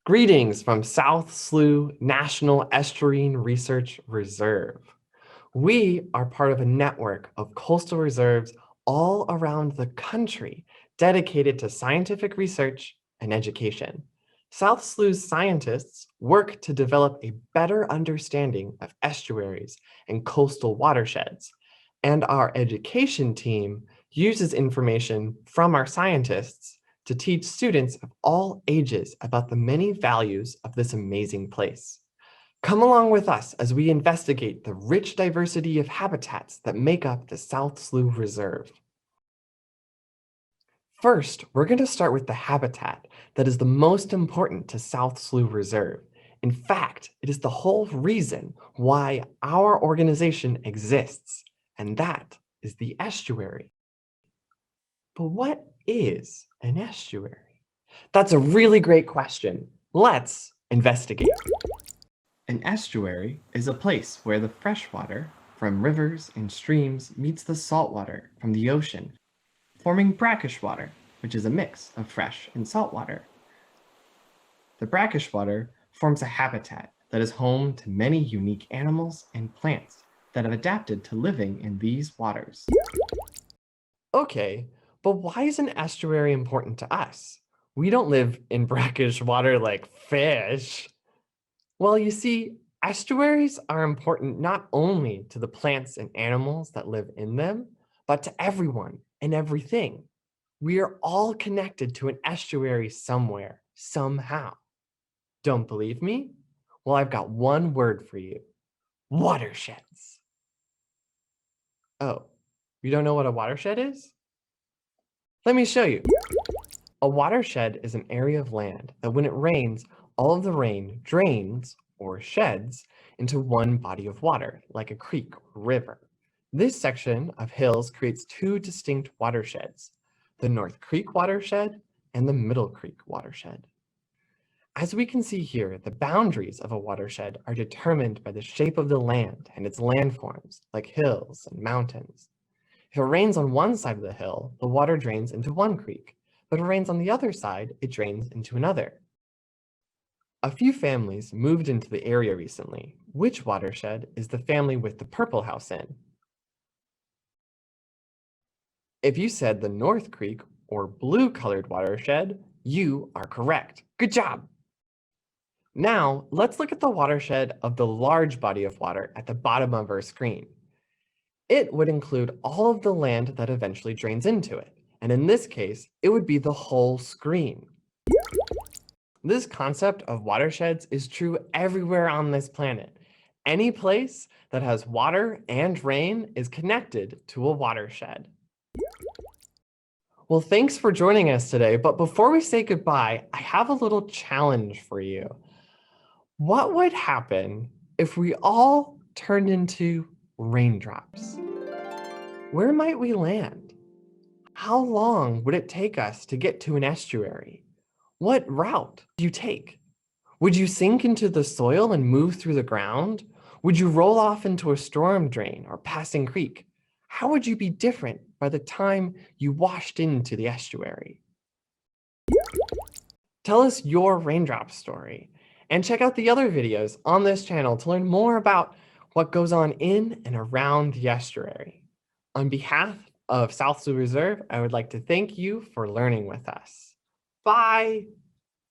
Greetings from South Slough National Estuarine Research Reserve. We are part of a network of coastal reserves all around the country dedicated to scientific research and education. South Slough's scientists work to develop a better understanding of estuaries and coastal watersheds, and our education team uses information from our scientists to teach students of all ages about the many values of this amazing place. Come along with us as we investigate the rich diversity of habitats that make up the South Slough Reserve. First, we're going to start with the habitat that is the most important to South Slough Reserve. In fact, it is the whole reason why our organization exists, and that is the estuary. But what is an estuary? That's a really great question. Let's investigate. An estuary is a place where the fresh water from rivers and streams meets the salt water from the ocean, forming brackish water, which is a mix of fresh and salt water. The brackish water forms a habitat that is home to many unique animals and plants that have adapted to living in these waters. Okay, but why is an estuary important to us? We don't live in brackish water like fish. Well, you see, estuaries are important not only to the plants and animals that live in them, but to everyone and everything. We are all connected to an estuary somewhere, somehow. Don't believe me? Well, I've got one word for you. Watersheds. Oh, you don't know what a watershed is? Let me show you. A watershed is an area of land that when it rains, all of the rain drains or sheds into one body of water, like a creek or river. This section of hills creates two distinct watersheds, the North Creek watershed and the Middle Creek watershed. As we can see here, the boundaries of a watershed are determined by the shape of the land and its landforms, like hills and mountains. If it rains on one side of the hill, the water drains into one creek, but if it rains on the other side, it drains into another. A few families moved into the area recently. Which watershed is the family with the purple house in? If you said the North Creek or blue-colored watershed, you are correct. Good job! Now, let's look at the watershed of the large body of water at the bottom of our screen. It would include all of the land that eventually drains into it, and in this case, it would be the whole screen. This concept of watersheds is true everywhere on this planet. Any place that has water and rain is connected to a watershed. Well, thanks for joining us today, but before we say goodbye, I have a little challenge for you. What would happen if we all turned into raindrops? Where might we land? How long would it take us to get to an estuary? What route do you take? Would you sink into the soil and move through the ground? Would you roll off into a storm drain or passing creek? How would you be different by the time you washed into the estuary? Tell us your raindrop story and check out the other videos on this channel to learn more about what goes on in and around the estuary. On behalf of South Slough Reserve, I would like to thank you for learning with us. Bye.